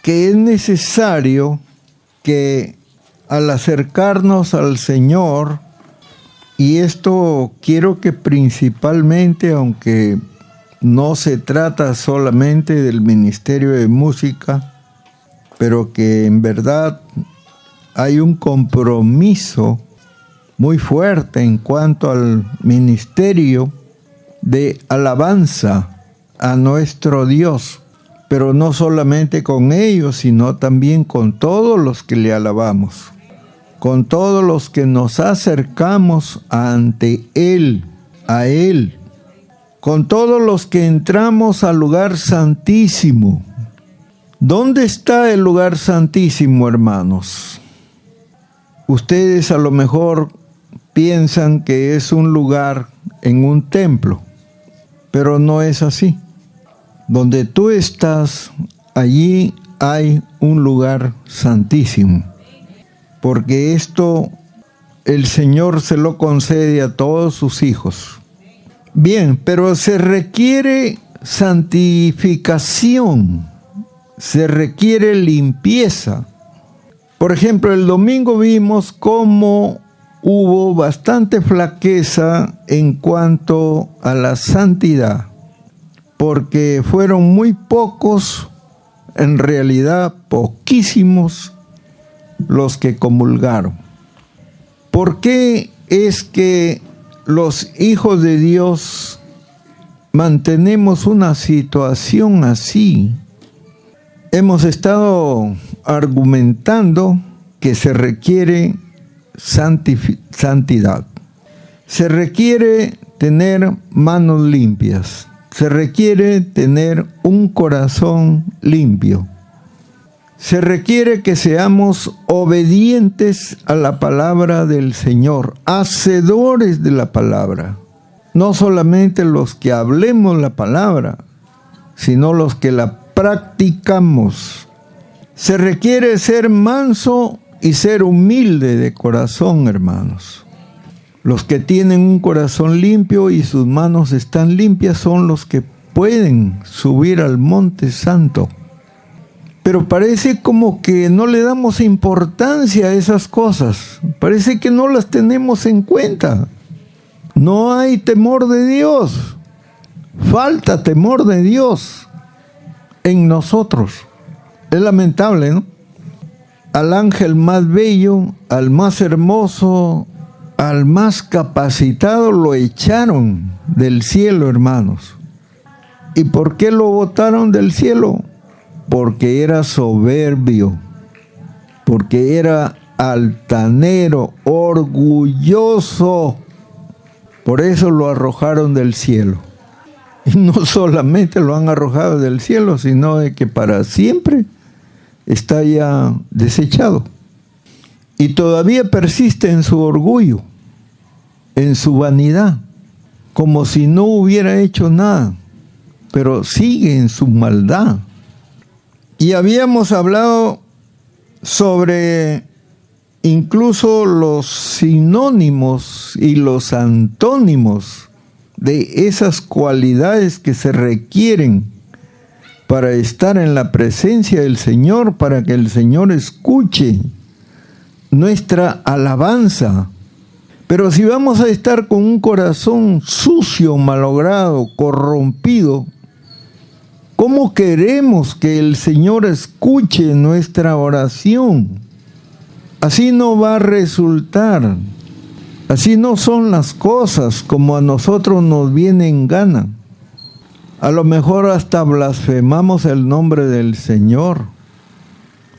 que es necesario que al acercarnos al Señor, y esto quiero que principalmente, aunque no se trata solamente del ministerio de música, pero que en verdad hay un compromiso muy fuerte en cuanto al ministerio de alabanza a nuestro Dios, pero no solamente con ellos, sino también con todos los que le alabamos, con todos los que nos acercamos ante Él, a Él, con todos los que entramos al lugar santísimo. ¿Dónde está el lugar santísimo, hermanos? Ustedes a lo mejor piensan que es un lugar en un templo, pero no es así. Donde tú estás, allí hay un lugar santísimo, porque esto el Señor se lo concede a todos sus hijos. Bien, pero se requiere santificación, se requiere limpieza. Por ejemplo, el domingo vimos cómo hubo bastante flaqueza en cuanto a la santidad, porque fueron muy pocos, en realidad poquísimos, los que comulgaron. ¿Por qué es que los hijos de Dios mantenemos una situación así? Hemos estado argumentando que se requiere santidad. Se requiere tener manos limpias. Se requiere tener un corazón limpio. Se requiere que seamos obedientes a la palabra del Señor, hacedores de la palabra. No solamente los que hablemos la palabra, sino los que la practicamos. Se requiere ser manso y ser humilde de corazón, hermanos. Los que tienen un corazón limpio y sus manos están limpias son los que pueden subir al monte santo. Pero parece como que no le damos importancia a esas cosas. Parece que no las tenemos en cuenta. No hay temor de Dios. Falta temor de Dios en nosotros. Es lamentable, ¿no? Al ángel más bello, al más hermoso, al más capacitado lo echaron del cielo, hermanos. ¿Y por qué lo botaron del cielo? Porque era soberbio, porque era altanero, orgulloso. Por eso lo arrojaron del cielo. Y no solamente lo han arrojado del cielo, sino de que para siempre está ya desechado. Y todavía persiste en su orgullo, en su vanidad, como si no hubiera hecho nada, pero sigue en su maldad. Y habíamos hablado sobre incluso los sinónimos y los antónimos de esas cualidades que se requieren para estar en la presencia del Señor, para que el Señor escuche nuestra alabanza. Pero si vamos a estar con un corazón sucio, malogrado, corrompido, ¿cómo queremos que el Señor escuche nuestra oración? Así no va a resultar. Así no son las cosas como a nosotros nos viene en gana. A lo mejor hasta blasfemamos el nombre del Señor.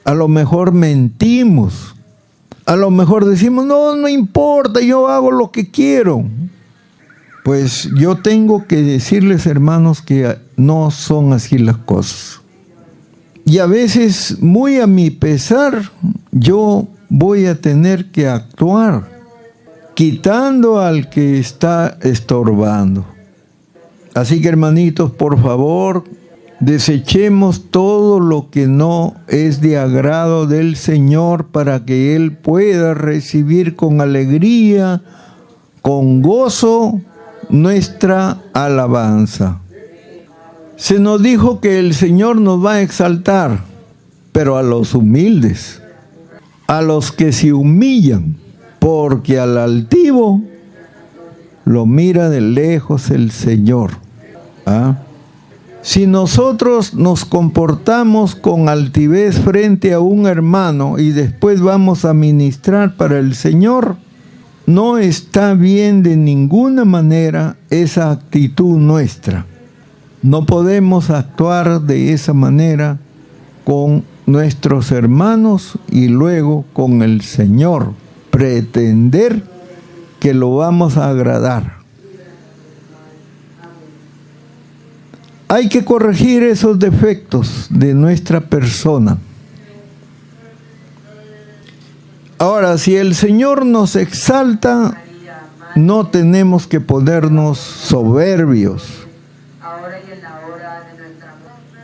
A lo mejor mentimos. A lo mejor decimos, no importa, yo hago lo que quiero. Pues yo tengo que decirles, hermanos, que no son así las cosas. Y a veces, muy a mi pesar, yo voy a tener que actuar, quitando al que está estorbando. Así que, hermanitos, por favor, desechemos todo lo que no es de agrado del Señor para que Él pueda recibir con alegría, con gozo, nuestra alabanza. Se nos dijo que el Señor nos va a exaltar. pero a los humildes, a los que se humillan, porque al altivo lo mira de lejos el Señor. ¿Ah? Si nosotros nos comportamos con altivez frente a un hermano y después vamos a ministrar para el Señor, no está bien de ninguna manera esa actitud nuestra. No podemos actuar de esa manera con nuestros hermanos y luego con el Señor, pretender que lo vamos a agradar. Hay que corregir esos defectos de nuestra persona. Ahora, si el Señor nos exalta, no tenemos que ponernos soberbios.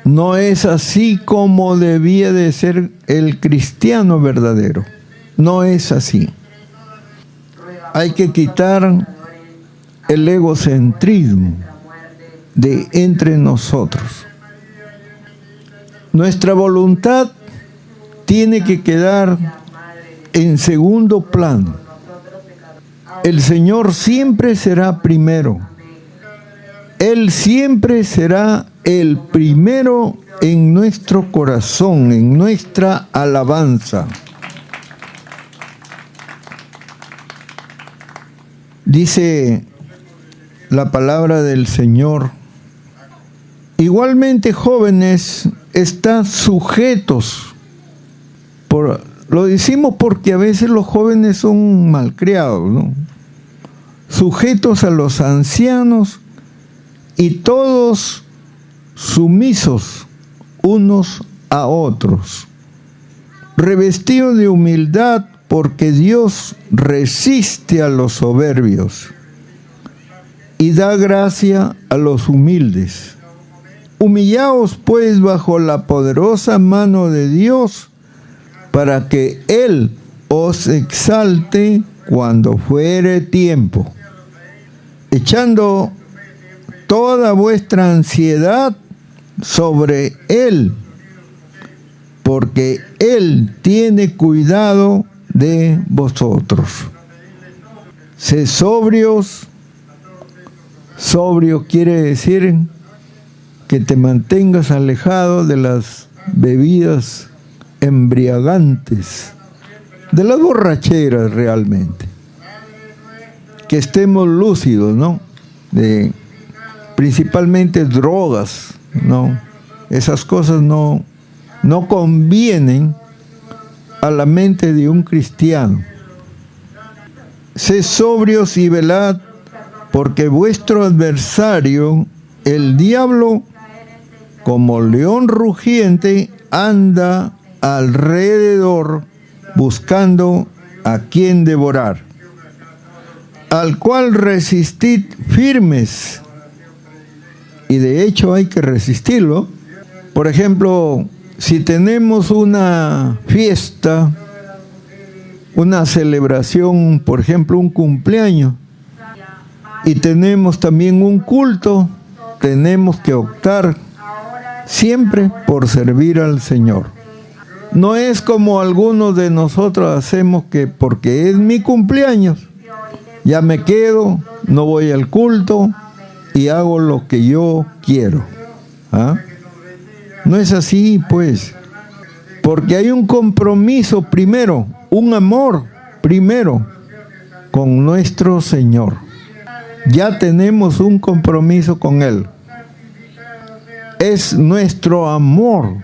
No es así como debía de ser el cristiano verdadero. No es así. Hay que quitar el egocentrismo de entre nosotros. Nuestra voluntad tiene que quedar en segundo plano. El Señor siempre será primero. Él siempre será el primero en nuestro corazón, en nuestra alabanza. Dice la palabra del Señor: igualmente, jóvenes, están sujetos. Lo decimos porque a veces los jóvenes son malcriados, ¿no? Sujetos a los ancianos y todos sumisos unos a otros, revestidos de humildad, porque Dios resiste a los soberbios y da gracia a los humildes. Humillaos pues bajo la poderosa mano de Dios, para que Él os exalte cuando fuere tiempo, echando toda vuestra ansiedad sobre Él, porque Él tiene cuidado de vosotros. Sé sobrios. Sobrio quiere decir que te mantengas alejado de las bebidas embriagantes, de las borracheras realmente. Que estemos lúcidos, ¿no? Principalmente drogas, ¿no? Esas cosas no convienen a la mente de un cristiano. Sed sobrios y velad, porque vuestro adversario, el diablo, como león rugiente, anda alrededor buscando a quien devorar, al cual resistid firmes. Y de hecho hay que resistirlo. Por ejemplo, si tenemos una fiesta, una celebración, por ejemplo, un cumpleaños, y tenemos también un culto, tenemos que optar siempre por servir al Señor. No es como algunos de nosotros hacemos, que porque es mi cumpleaños, ya me quedo, no voy al culto y hago lo que yo quiero. ¿Ah? No es así, pues, porque hay un compromiso primero, un amor primero con nuestro Señor. Ya tenemos un compromiso con Él. Es nuestro amor.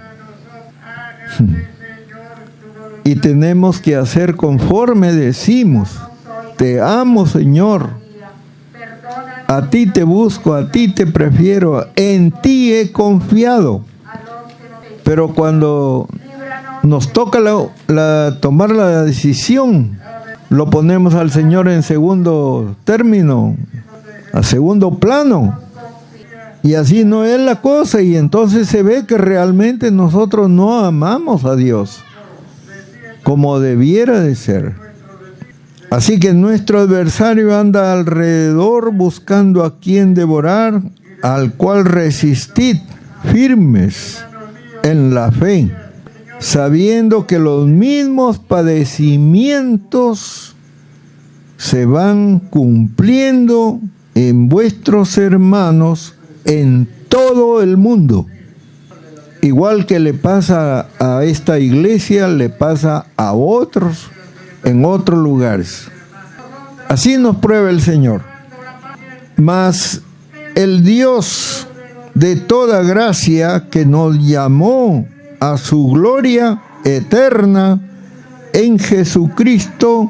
Y tenemos que hacer conforme decimos. Te amo, Señor. A ti te busco, a ti te prefiero, en ti he confiado. Pero cuando nos toca tomar la decisión, lo ponemos al Señor en segundo término, a segundo plano. Y así no es la cosa, y entonces se ve que realmente nosotros no amamos a Dios como debiera de ser. Así que nuestro adversario anda alrededor buscando a quien devorar, al cual resistid firmes en la fe, sabiendo que los mismos padecimientos se van cumpliendo en vuestros hermanos en todo el mundo. Igual que le pasa a esta iglesia, le pasa a otros en otros lugares. Así nos prueba el Señor. Mas el Dios de toda gracia, que nos llamó a su gloria eterna en Jesucristo,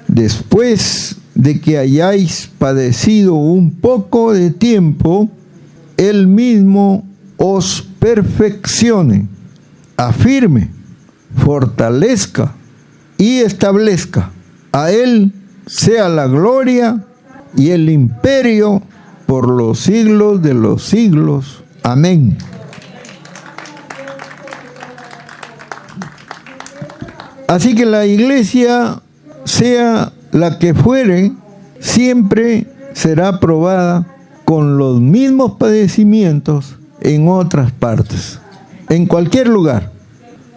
después de que hayáis padecido un poco de tiempo, Él mismo os perfeccione, afirme, fortalezca y establezca. A Él sea la gloria y el imperio por los siglos de los siglos. Amén. Así que la iglesia, sea la que fuere, siempre será probada con los mismos padecimientos en otras partes, en cualquier lugar.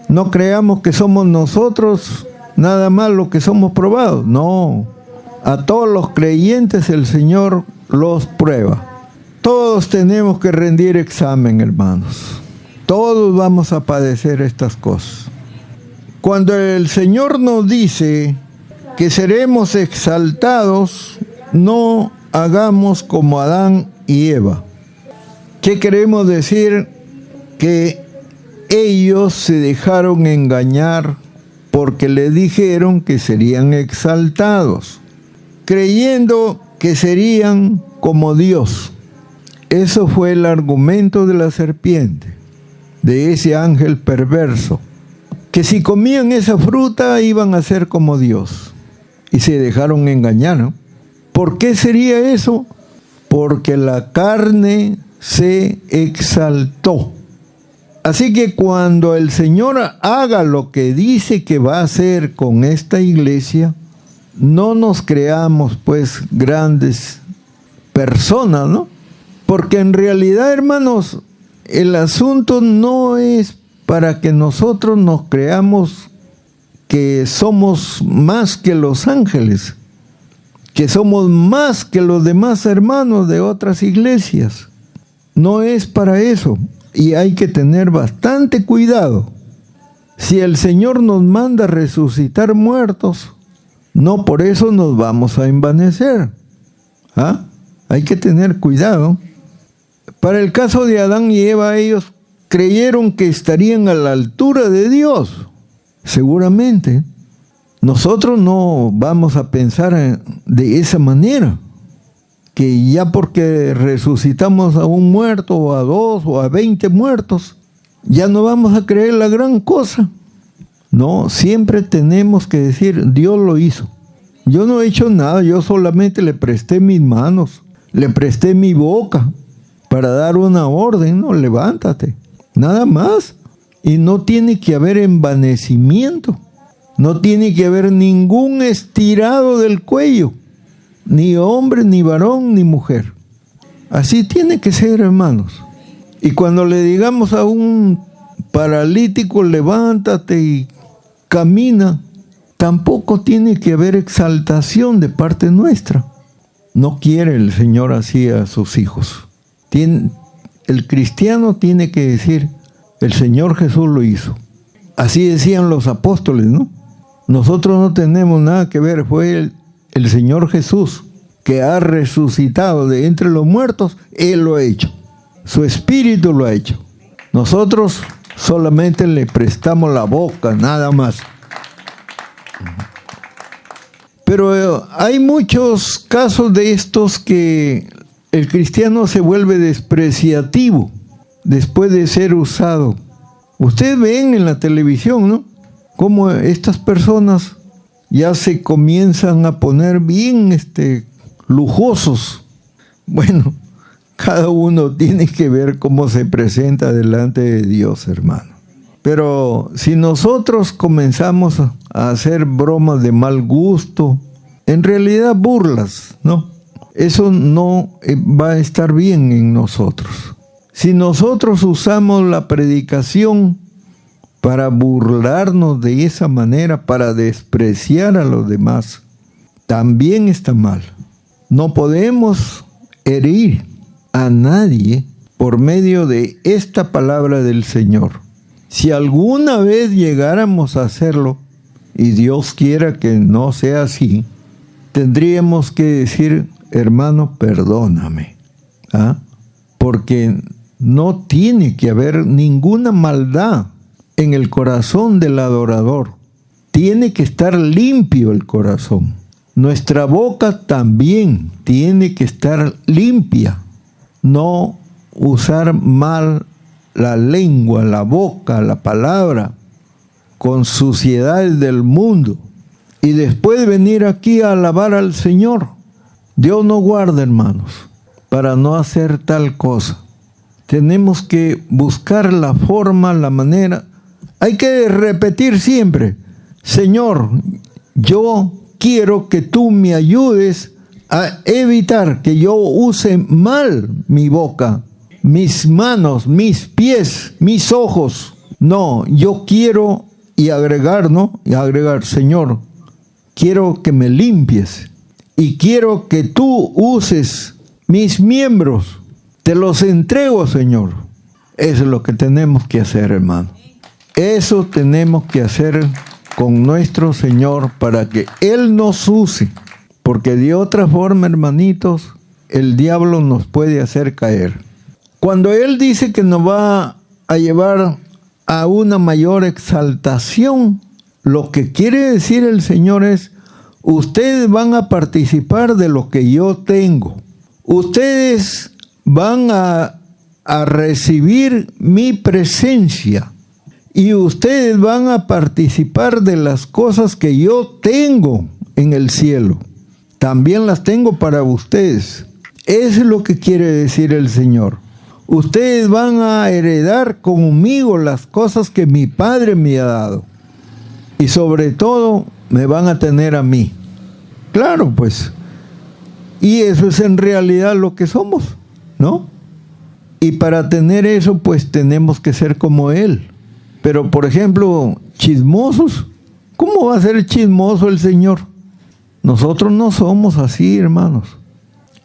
No creamos que somos nosotros nada más los que somos probados. No, a todos los creyentes el Señor los prueba. Todos tenemos que rendir examen, hermanos. Todos vamos a padecer estas cosas. Cuando el Señor nos dice que seremos exaltados, no hagamos como Adán y Eva. ¿Qué queremos decir? Que ellos se dejaron engañar porque le dijeron que serían exaltados, creyendo que serían como Dios. Eso fue el argumento de la serpiente, de ese ángel perverso, que si comían esa fruta iban a ser como Dios. Y se dejaron engañar, ¿no? ¿Por qué sería eso? Porque la carne se exaltó. Así que cuando el Señor haga lo que dice que va a hacer con esta iglesia, no nos creamos pues grandes personas, ¿no? Porque en realidad, hermanos, el asunto no es para que nosotros nos creamos que somos más que los ángeles, que somos más que los demás hermanos de otras iglesias. No es para eso, y hay que tener bastante cuidado. Si el Señor nos manda resucitar muertos, no por eso nos vamos a envanecer. ¿Ah? Hay que tener cuidado. Para el caso de Adán y Eva, ellos creyeron que estarían a la altura de Dios. Seguramente. Nosotros no vamos a pensar de esa manera, que ya porque resucitamos a un muerto, o a 2, o a 20 muertos, ya no vamos a creer la gran cosa. No, siempre tenemos que decir, Dios lo hizo. Yo no he hecho nada, yo solamente le presté mis manos, le presté mi boca para dar una orden, no, levántate, nada más. Y no tiene que haber envanecimiento, no tiene que haber ningún estirado del cuello, ni hombre, ni varón, ni mujer. Así tiene que ser, hermanos. Y cuando le digamos a un paralítico, levántate y camina, tampoco tiene que haber exaltación de parte nuestra. No quiere el Señor así a sus hijos. El cristiano tiene que decir, el Señor Jesús lo hizo. Así decían los apóstoles, ¿no? Nosotros no tenemos nada que ver, fue el Señor Jesús que ha resucitado de entre los muertos. Él lo ha hecho, su Espíritu lo ha hecho. Nosotros solamente le prestamos la boca, nada más. Pero hay muchos casos de estos que el cristiano se vuelve despreciativo después de ser usado. Ustedes ven en la televisión, ¿no?, cómo estas personas ya se comienzan a poner bien lujosos. Bueno, cada uno tiene que ver cómo se presenta delante de Dios, hermano. Pero si nosotros comenzamos a hacer bromas de mal gusto, en realidad burlas, ¿no? Eso no va a estar bien en nosotros. Si nosotros usamos la predicación para burlarnos de esa manera, para despreciar a los demás, también está mal. No podemos herir a nadie por medio de esta palabra del Señor. Si alguna vez llegáramos a hacerlo, y Dios quiera que no sea así, tendríamos que decir, hermano, perdóname, porque no tiene que haber ninguna maldad en el corazón del adorador. Tiene que estar limpio el corazón. Nuestra boca también tiene que estar limpia. No usar mal la lengua, la boca, la palabra, con suciedades del mundo. Y después venir aquí a alabar al Señor. Dios nos guarda, hermanos, para no hacer tal cosa. Tenemos que buscar la forma, la manera. Hay que repetir siempre, Señor, yo quiero que tú me ayudes a evitar que yo use mal mi boca, mis manos, mis pies, mis ojos. No, yo quiero, y agregar, Señor, quiero que me limpies y quiero que tú uses mis miembros. Te los entrego, Señor. Eso es lo que tenemos que hacer, hermano. Eso tenemos que hacer con nuestro Señor para que Él nos use. Porque de otra forma, hermanitos, el diablo nos puede hacer caer. Cuando Él dice que nos va a llevar a una mayor exaltación, lo que quiere decir el Señor es, ustedes van a participar de lo que yo tengo. Ustedes van a recibir mi presencia y ustedes van a participar de las cosas que yo tengo en el cielo. También las tengo para ustedes. Eso es lo que quiere decir el Señor. Ustedes van a heredar conmigo las cosas que mi Padre me ha dado. Y sobre todo, me van a tener a mí. Claro, pues. Y eso es en realidad lo que somos, ¿no? Y para tener eso, pues tenemos que ser como Él. Pero, por ejemplo, chismosos. ¿Cómo va a ser chismoso el Señor? Nosotros no somos así, hermanos.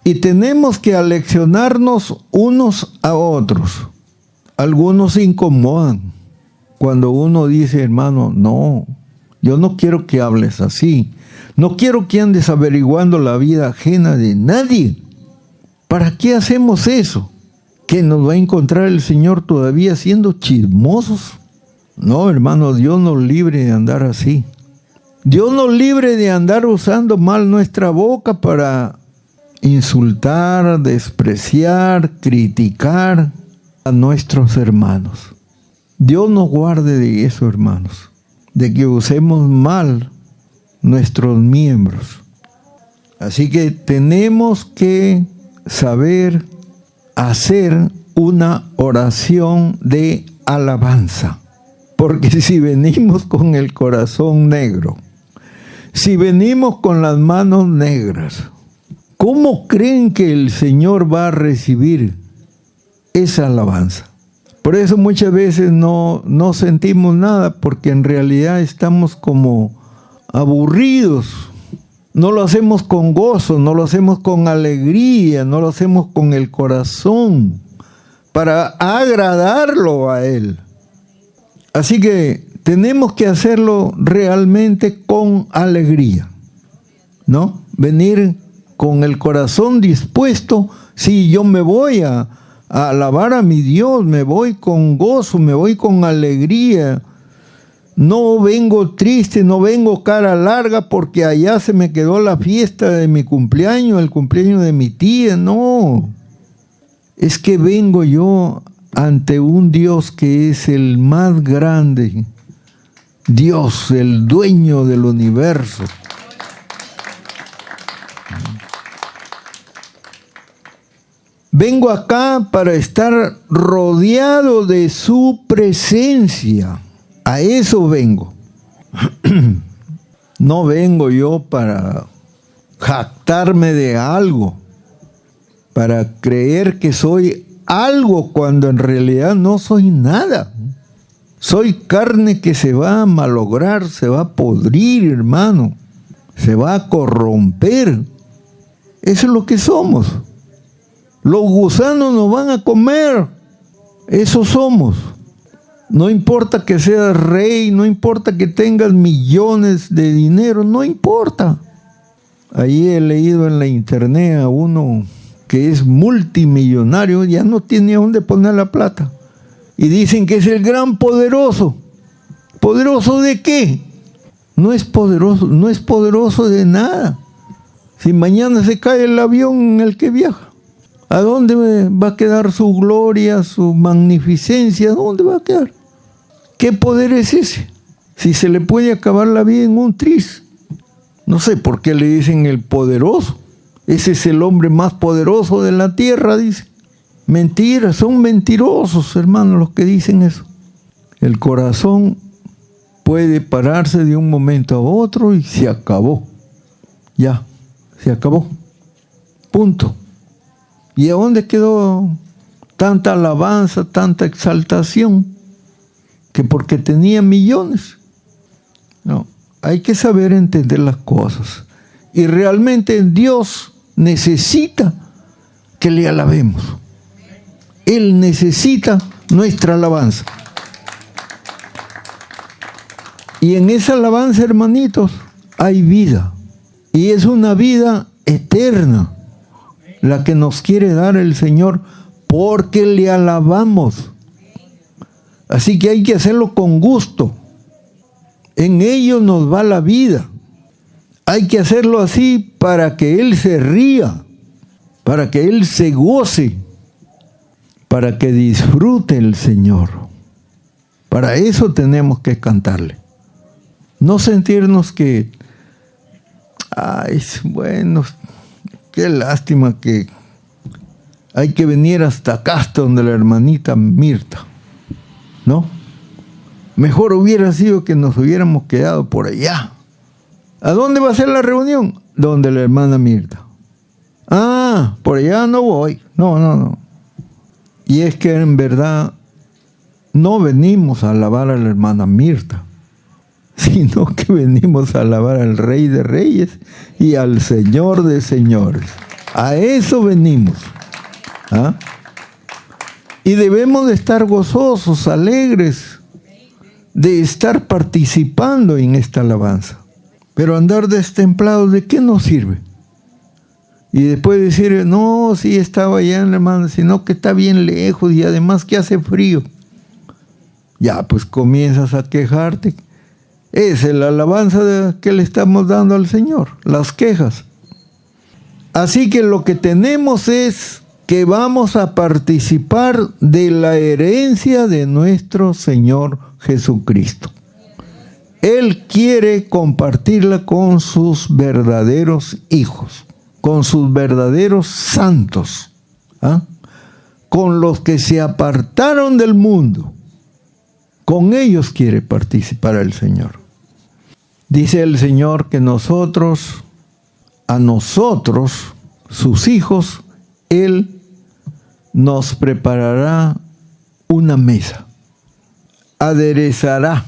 Y tenemos que aleccionarnos unos a otros. Algunos se incomodan cuando uno dice, hermano, no, yo no quiero que hables así. No quiero que andes averiguando la vida ajena de nadie. ¿Para qué hacemos eso? ¿Que nos va a encontrar el Señor todavía siendo chismosos? No, hermano, Dios nos libre de andar así. Dios nos libre de andar usando mal nuestra boca para insultar, despreciar, criticar a nuestros hermanos. Dios nos guarde de eso, hermanos, de que usemos mal nuestros miembros. Así que tenemos que saber hacer una oración de alabanza. Porque si venimos con el corazón negro, si venimos con las manos negras, ¿cómo creen que el Señor va a recibir esa alabanza? Por eso muchas veces no sentimos nada, porque en realidad estamos como aburridos. No lo hacemos con gozo, no lo hacemos con alegría, no lo hacemos con el corazón, para agradarlo a Él. Así que tenemos que hacerlo realmente con alegría, ¿no? Venir con el corazón dispuesto. Si yo me voy a alabar a mi Dios, me voy con gozo, me voy con alegría. No vengo triste, no vengo cara larga porque allá se me quedó la fiesta de mi cumpleaños, el cumpleaños de mi tía. No, es que vengo yo ante un Dios que es el más grande, Dios, el dueño del universo. Vengo acá para estar rodeado de su presencia. A eso vengo. No vengo yo para jactarme de algo, para creer que soy algo cuando en realidad no soy nada. Soy carne que se va a malograr, se va a podrir, hermano. Se va a corromper. Eso es lo que somos. Los gusanos nos van a comer. Eso somos. No importa que seas rey, no importa que tengas millones de dinero, no importa. Ahí he leído en la internet a uno que es multimillonario, ya no tiene dónde poner la plata. Y dicen que es el gran poderoso. ¿Poderoso de qué? No es poderoso de nada. Si mañana se cae el avión en el que viaja, ¿a dónde va a quedar su gloria, su magnificencia? ¿A dónde va a quedar? ¿Qué poder es ese? Si se le puede acabar la vida en un tris. No sé por qué le dicen el poderoso. Ese es el hombre más poderoso de la tierra, dice. Mentira, son mentirosos, hermanos, los que dicen eso. El corazón puede pararse de un momento a otro y se acabó. Ya, se acabó. Punto. ¿Y a dónde quedó tanta alabanza, tanta exaltación? Que porque tenía millones. No, hay que saber entender las cosas. Y realmente Dios necesita que le alabemos. Él necesita nuestra alabanza. Y en esa alabanza, hermanitos, hay vida. Y es una vida eterna la que nos quiere dar el Señor porque le alabamos. Así que hay que hacerlo con gusto. En ello nos va la vida. Hay que hacerlo así para que Él se ría, para que Él se goce, para que disfrute el Señor. Para eso tenemos que cantarle. No sentirnos que, ay, bueno, qué lástima que hay que venir hasta acá, hasta donde la hermanita Mirta. ¿No? Mejor hubiera sido que nos hubiéramos quedado por allá. ¿A dónde va a ser la reunión? Donde la hermana Mirta. Ah, por allá no voy. No. Y es que en verdad no venimos a alabar a la hermana Mirta, sino que venimos a alabar al Rey de Reyes y al Señor de Señores. A eso venimos. ¿Ah? Y debemos de estar gozosos, alegres, de estar participando en esta alabanza. Pero andar destemplados, ¿de qué nos sirve? Y después decir, no, sí estaba allá, hermano, sino que está bien lejos y además que hace frío. Ya, pues comienzas a quejarte. Esa es la alabanza que le estamos dando al Señor, las quejas. Así que lo que tenemos es que vamos a participar de la herencia de nuestro Señor Jesucristo. Él quiere compartirla con sus verdaderos hijos, con sus verdaderos santos, ¿ah? Con los que se apartaron del mundo. Con ellos quiere participar el Señor. Dice el Señor que a nosotros, sus hijos, Él nos preparará una mesa. Aderezará.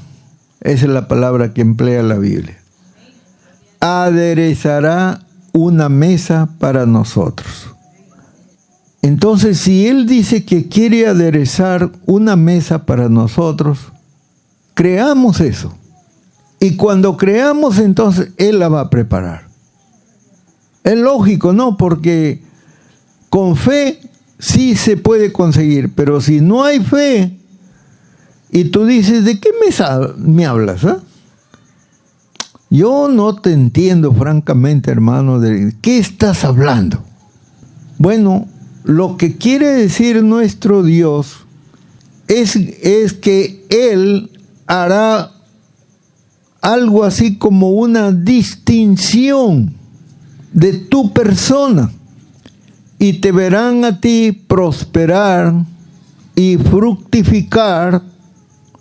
Esa es la palabra que emplea la Biblia. Aderezará una mesa para nosotros. Entonces, si Él dice que quiere aderezar una mesa para nosotros, creamos eso. Y cuando creamos, entonces Él la va a preparar. Es lógico, ¿no? Porque con fe sí se puede conseguir, pero si no hay fe, y tú dices, ¿de qué me hablas? ¿Eh? Yo no te entiendo, francamente, hermano, ¿de qué estás hablando? Bueno, lo que quiere decir nuestro Dios es que Él hará algo así como una distinción de tu persona y te verán a ti prosperar y fructificar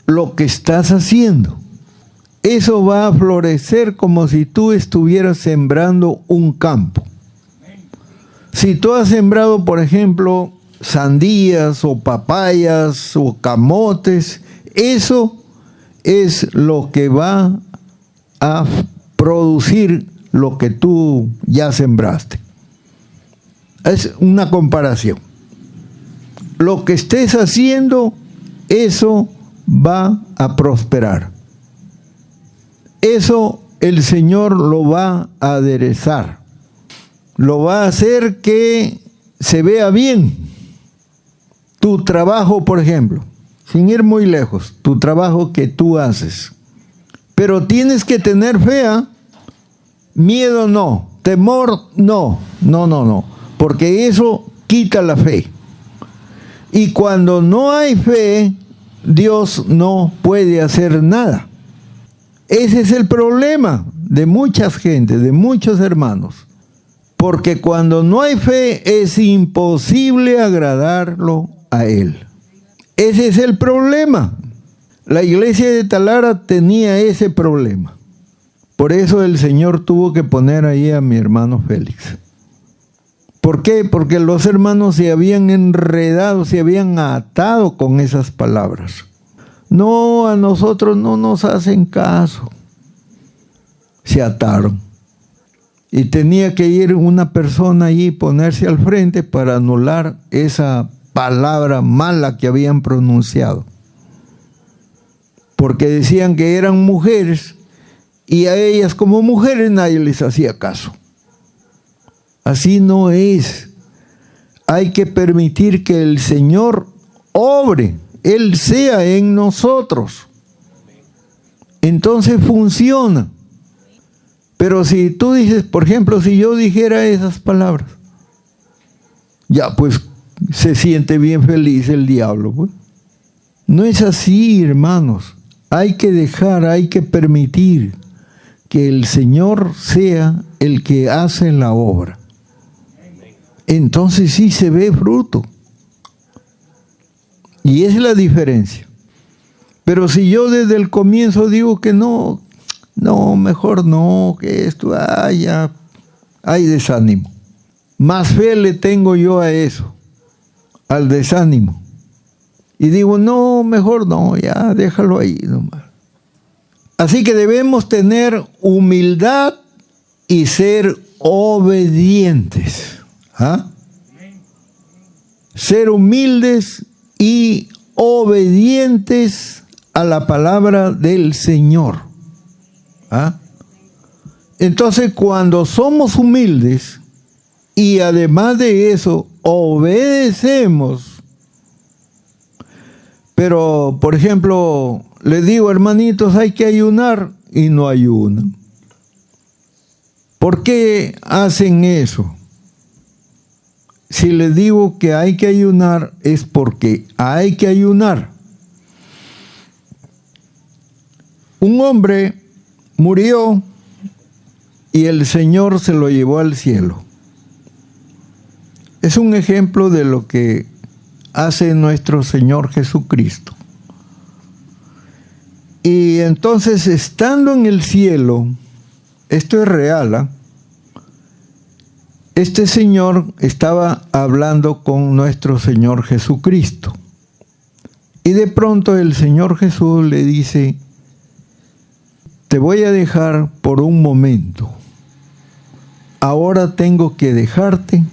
lo que estás haciendo. Eso va a florecer como si tú estuvieras sembrando un campo. Si tú has sembrado, por ejemplo, sandías o papayas o camotes, eso es lo que va a producir lo que tú ya sembraste. Es una comparación. Lo que estés haciendo, eso va a prosperar. Eso el Señor lo va a aderezar. Lo va a hacer que se vea bien. Tu trabajo, por ejemplo, sin ir muy lejos, tu trabajo que tú haces. Pero tienes que tener fe, ¿eh? Miedo no, temor no, porque eso quita la fe. Y cuando no hay fe, Dios no puede hacer nada. Ese es el problema de mucha gente, de muchos hermanos. Porque cuando no hay fe es imposible agradarlo a Él. Ese es el problema. La iglesia de Talara tenía ese problema. Por eso el Señor tuvo que poner ahí a mi hermano Félix. ¿Por qué? Porque los hermanos se habían enredado, se habían atado con esas palabras. No, a nosotros no nos hacen caso. Se ataron. Y tenía que ir una persona allí y ponerse al frente para anular esa palabra mala que habían pronunciado. Porque decían que eran mujeres y a ellas como mujeres nadie les hacía caso. Así no es. Hay que permitir que el Señor obre, Él sea en nosotros. Entonces funciona. Pero si tú dices, por ejemplo, si yo dijera esas palabras, ya pues se siente bien feliz el diablo. Pues. No es así, hermanos. Hay que dejar, hay que permitir que el Señor sea el que hace la obra. Entonces sí se ve fruto. Y esa es la diferencia. Pero si yo desde el comienzo digo que no, mejor no, que esto, ya, hay desánimo. Más fe le tengo yo a eso, al desánimo. Y digo, no, mejor no, ya, déjalo ahí nomás. Así que debemos tener humildad y ser obedientes. ¿Ah? Ser humildes y obedientes a la palabra del Señor. ¿Ah? Entonces, cuando somos humildes y además de eso obedecemos, pero, por ejemplo, les digo, hermanitos, hay que ayunar y no ayunan. ¿Por qué hacen eso? Si les digo que hay que ayunar, es porque hay que ayunar. Un hombre murió y el Señor se lo llevó al cielo. Es un ejemplo de lo que hace nuestro Señor Jesucristo. Y entonces, estando en el cielo, esto es real, ¿eh? Este Señor estaba hablando con nuestro Señor Jesucristo. Y de pronto el Señor Jesús le dice, te voy a dejar por un momento. Ahora tengo que dejarte,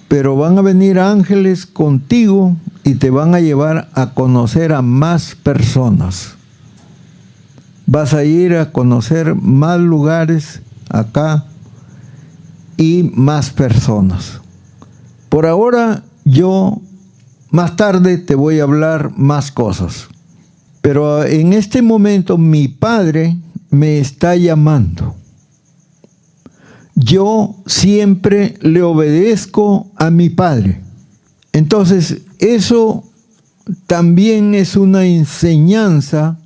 pero van a venir ángeles contigo y te van a llevar a conocer a más personas. Vas a ir a conocer más lugares acá y más personas. Por ahora yo más tarde te voy a hablar más cosas. Pero en este momento mi Padre me está llamando. Yo siempre le obedezco a mi Padre. Entonces, eso también es una enseñanza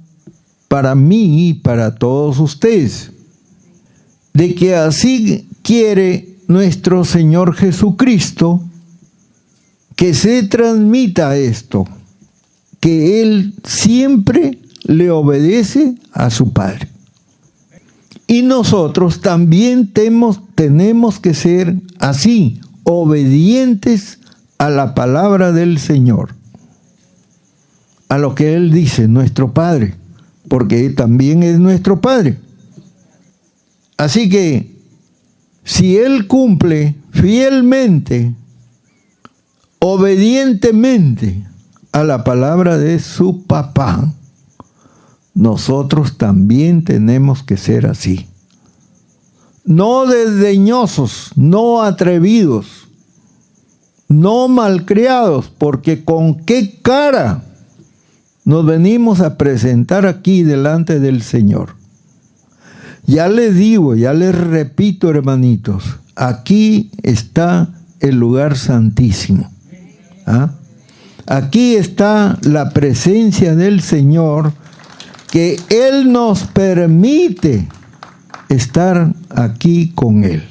para mí y para todos ustedes, de que así quiere nuestro Señor Jesucristo que se transmita esto, que Él siempre le obedece a su Padre. Y nosotros también tenemos que ser así, obedientes a la palabra del Señor, a lo que Él dice, nuestro Padre. porque también es nuestro Padre. Así que, si Él cumple fielmente, obedientemente a la palabra de su papá, nosotros también tenemos que ser así. No desdeñosos, no atrevidos, no malcriados, porque con qué cara nos venimos a presentar aquí delante del Señor. Ya les digo, ya les repito, hermanitos, aquí está el lugar santísimo. ¿Ah? Aquí está la presencia del Señor, que Él nos permite estar aquí con Él.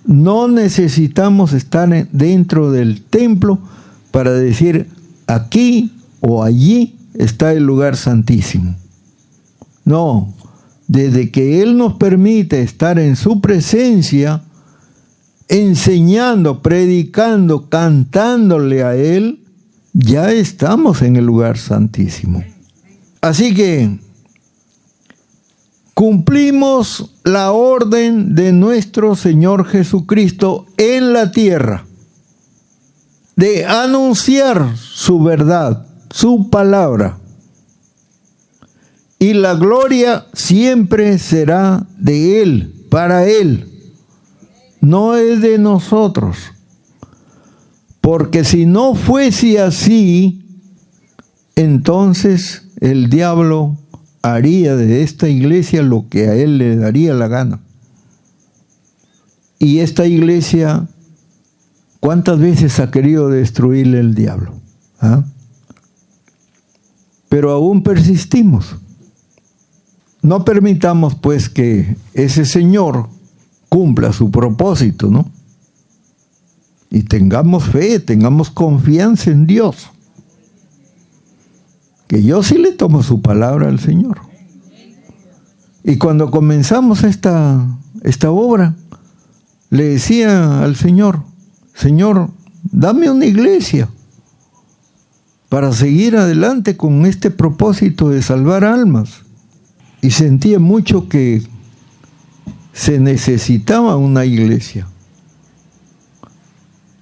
No necesitamos estar dentro del templo para decir aquí o allí está el lugar santísimo. No, desde que Él nos permite estar en su presencia, enseñando, predicando, cantándole a Él, ya estamos en el lugar santísimo. Así que cumplimos la orden de nuestro Señor Jesucristo en la tierra, de anunciar su verdad, su palabra. Y la gloria siempre será de Él, para Él. No es de nosotros. Porque si no fuese así, entonces el diablo haría de esta iglesia lo que a él le daría la gana. Y esta iglesia, ¿cuántas veces ha querido destruirle el diablo? ¿Ah? Pero aún persistimos. No permitamos pues que ese Señor cumpla su propósito, ¿no? Y tengamos fe, tengamos confianza en Dios. Que yo sí le tomo su palabra al Señor. Y cuando comenzamos esta obra, le decía al Señor, Señor, dame una iglesia para seguir adelante con este propósito de salvar almas. Y sentía mucho que se necesitaba una iglesia.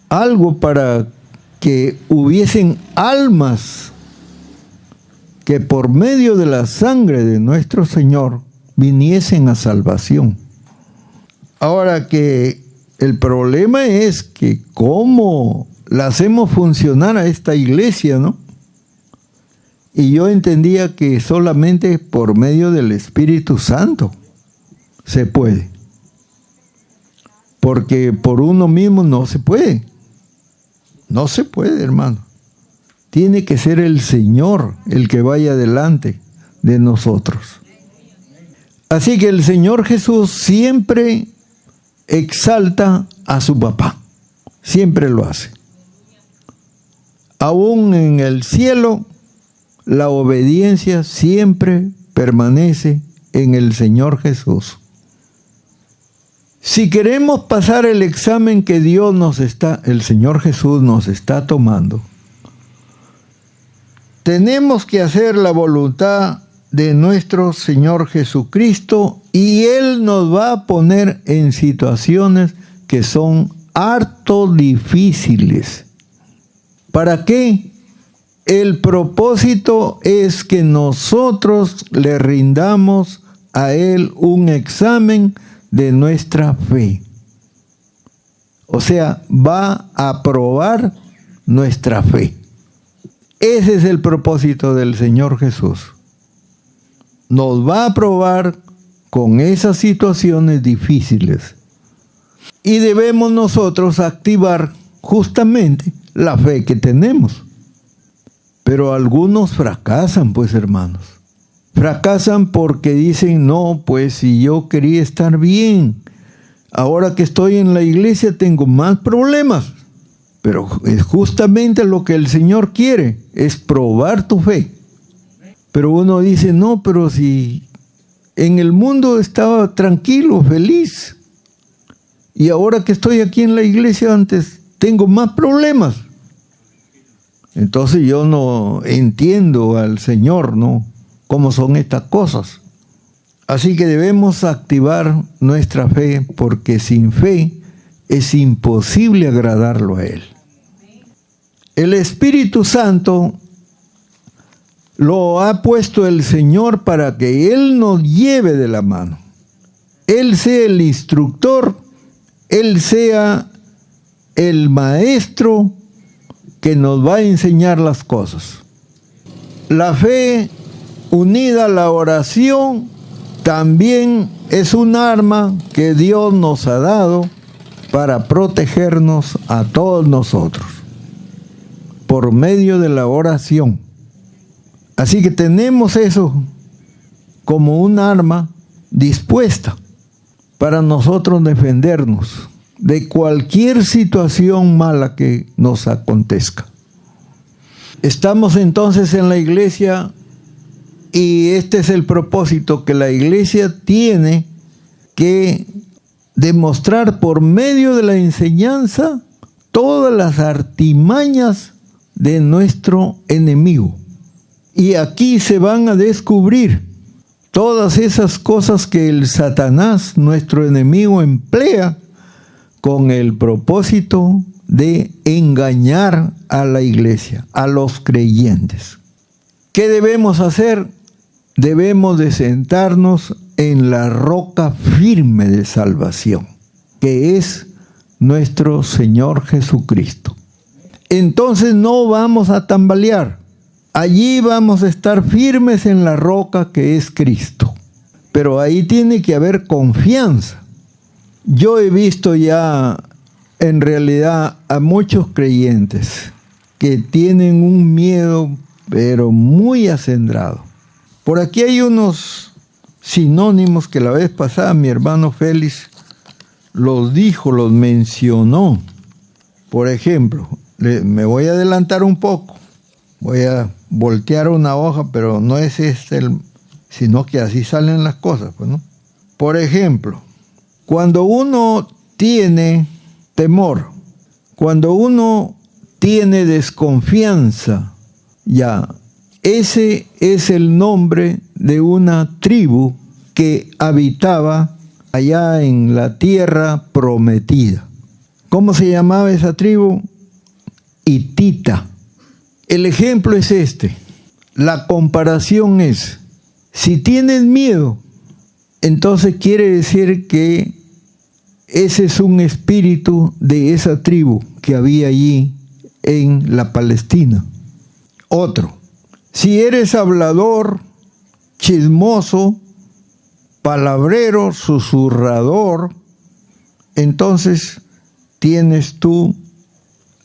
Algo para que hubiesen almas que por medio de la sangre de nuestro Señor viniesen a salvación. Ahora que el problema es que cómo la hacemos funcionar a esta iglesia, ¿no? Y yo entendía que solamente por medio del Espíritu Santo se puede. Porque por uno mismo no se puede. No se puede, hermano. Tiene que ser el Señor el que vaya delante de nosotros. Así que el Señor Jesús siempre exalta a su papá. Siempre lo hace. Aún en el cielo, la obediencia siempre permanece en el Señor Jesús. Si queremos pasar el examen que el Señor Jesús nos está tomando, tenemos que hacer la voluntad de nuestro Señor Jesucristo y Él nos va a poner en situaciones que son harto difíciles. ¿Para qué? El propósito es que nosotros le rindamos a Él un examen de nuestra fe. O sea, va a probar nuestra fe. Ese es el propósito del Señor Jesús. Nos va a probar con esas situaciones difíciles. Y debemos nosotros activar justamente la fe que tenemos. Pero algunos fracasan, pues, hermanos. Fracasan porque dicen, no, pues si yo quería estar bien, ahora que estoy en la iglesia tengo más problemas. Pero es justamente lo que el Señor quiere, es probar tu fe. Pero uno dice, no, pero si en el mundo estaba tranquilo, feliz, y ahora que estoy aquí en la iglesia antes tengo más problemas. Entonces yo no entiendo al Señor, ¿no? cómo son estas cosas. Así que debemos activar nuestra fe, porque sin fe es imposible agradarlo a Él. El Espíritu Santo lo ha puesto el Señor para que Él nos lleve de la mano. Él sea el instructor, Él sea el maestro que nos va a enseñar las cosas. La fe unida a la oración también es un arma que Dios nos ha dado para protegernos a todos nosotros, por medio de la oración. Así que tenemos eso como un arma dispuesta para nosotros defendernos de cualquier situación mala que nos acontezca. Estamos entonces en la iglesia y este es el propósito que la iglesia tiene que demostrar por medio de la enseñanza todas las artimañas de nuestro enemigo. Y aquí se van a descubrir todas esas cosas que el Satanás, nuestro enemigo, emplea con el propósito de engañar a la iglesia, a los creyentes. ¿Qué debemos hacer? Debemos de sentarnos en la roca firme de salvación, que es nuestro Señor Jesucristo. Entonces no vamos a tambalear. Allí vamos a estar firmes en la roca que es Cristo. Pero ahí tiene que haber confianza. Yo he visto ya en realidad a muchos creyentes que tienen un miedo, pero muy acendrado. Por aquí hay unos sinónimos que la vez pasada mi hermano Félix los dijo, los mencionó. Por ejemplo, me voy a adelantar un poco. Voy a voltear una hoja, pero no es sino que así salen las cosas, pues, ¿no? Por ejemplo, cuando uno tiene temor, cuando uno tiene desconfianza, ya, ese es el nombre de una tribu que habitaba allá en la tierra prometida. ¿Cómo se llamaba esa tribu? Hitita. El ejemplo es este. La comparación es, si tienes miedo, entonces quiere decir que ese es un espíritu de esa tribu que había allí en la Palestina. Otro, si eres hablador, chismoso, palabrero, susurrador, entonces tienes tú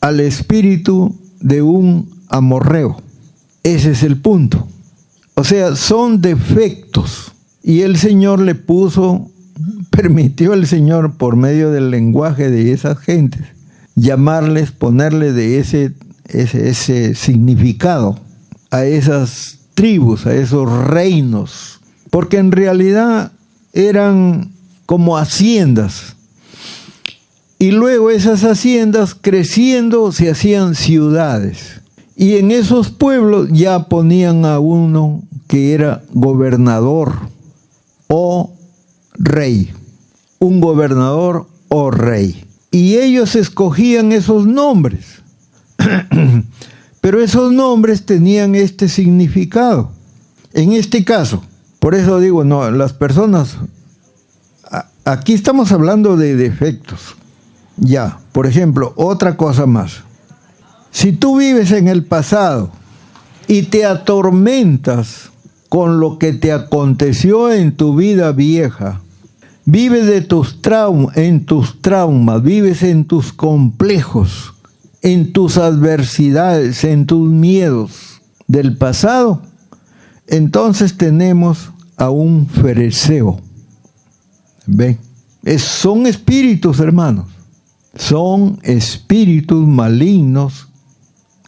al espíritu de un amorreo. Ese es el punto. O sea, son defectos. Y el Señor le permitió el Señor por medio del lenguaje de esas gentes, llamarles, ponerle de ese significado a esas tribus, a esos reinos. Porque en realidad eran como haciendas. Y luego esas haciendas creciendo se hacían ciudades. Y en esos pueblos ya ponían a uno que era gobernador o rey. Un gobernador o rey. Y ellos escogían esos nombres. Pero esos nombres tenían este significado. En este caso, por eso digo, no, las personas, aquí estamos hablando de defectos. Ya, por ejemplo, otra cosa más. Si tú vives en el pasado y te atormentas con lo que te aconteció en tu vida vieja, vives en tus traumas, vives en tus complejos, en tus adversidades, en tus miedos del pasado, entonces tenemos a un fereceo. ¿Ven? Son espíritus, hermanos. Son espíritus malignos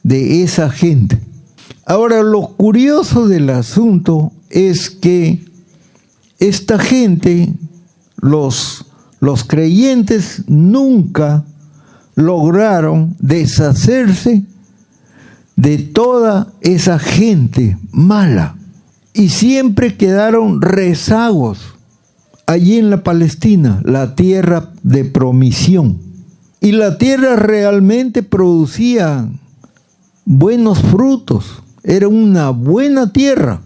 de esa gente. Ahora, lo curioso del asunto es que esta gente, los creyentes, nunca lograron deshacerse de toda esa gente mala. Y siempre quedaron rezagos allí en la Palestina, la tierra de promisión. Y la tierra realmente producía buenos frutos, era una buena tierra.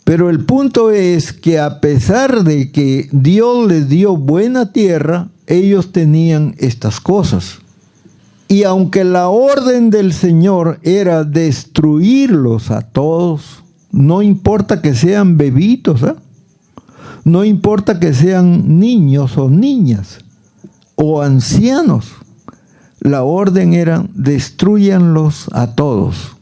Pero el punto es que a pesar de que Dios les dio buena tierra, ellos tenían estas cosas. Y aunque la orden del Señor era destruirlos a todos, no importa que sean bebitos, no importa que sean niños o niñas o ancianos, la orden era destrúyanlos a todos.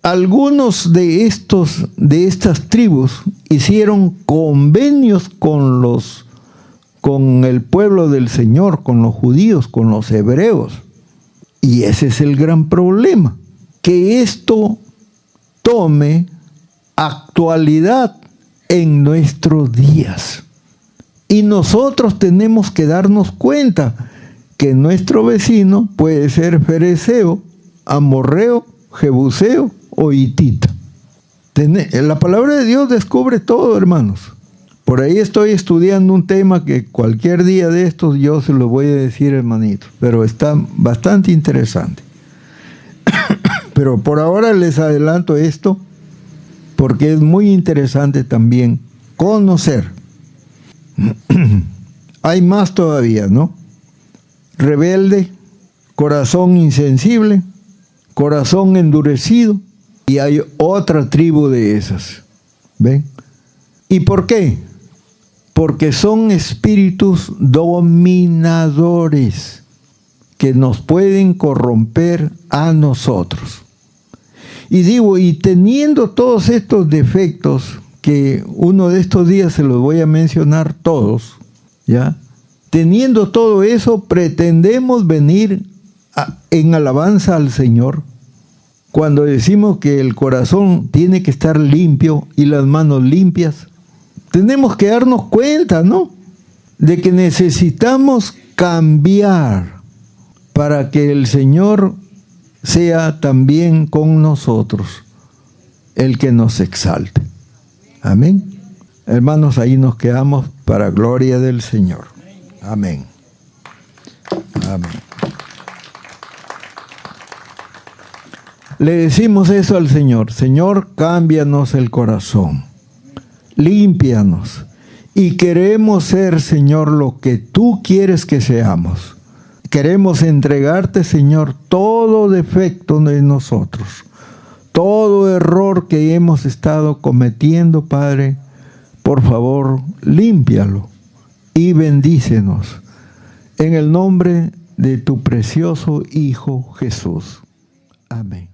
Algunos de estas tribus hicieron convenios con el pueblo del Señor, con los judíos, con los hebreos. Y ese es el gran problema, que esto tome actualidad en nuestros días. Y nosotros tenemos que darnos cuenta que nuestro vecino puede ser fereceo, amorreo, jebuseo o hitita. La palabra de Dios descubre todo, hermanos. Por ahí estoy estudiando un tema que cualquier día de estos yo se lo voy a decir, hermanitos, pero está bastante interesante. Pero por ahora les adelanto esto, porque es muy interesante también conocer. Hay más todavía, ¿no? Rebelde, corazón insensible, corazón endurecido, y hay otra tribu de esas. ¿Ven? ¿Y por qué? Porque son espíritus dominadores que nos pueden corromper a nosotros. Y digo, y teniendo todos estos defectos, que uno de estos días se los voy a mencionar todos, ¿ya? Teniendo todo eso, pretendemos venir en alabanza al Señor, cuando decimos que el corazón tiene que estar limpio y las manos limpias. Tenemos que darnos cuenta, ¿no?, de que necesitamos cambiar para que el Señor sea también con nosotros el que nos exalte. Amén. Hermanos, ahí nos quedamos para gloria del Señor. Amén. Amén. Le decimos eso al Señor: Señor, cámbianos el corazón, límpianos, y queremos ser, Señor, lo que tú quieres que seamos. Queremos entregarte, Señor, todo defecto de nosotros, todo error que hemos estado cometiendo, Padre. Por favor, límpialo y bendícenos en el nombre de tu precioso Hijo Jesús. Amén.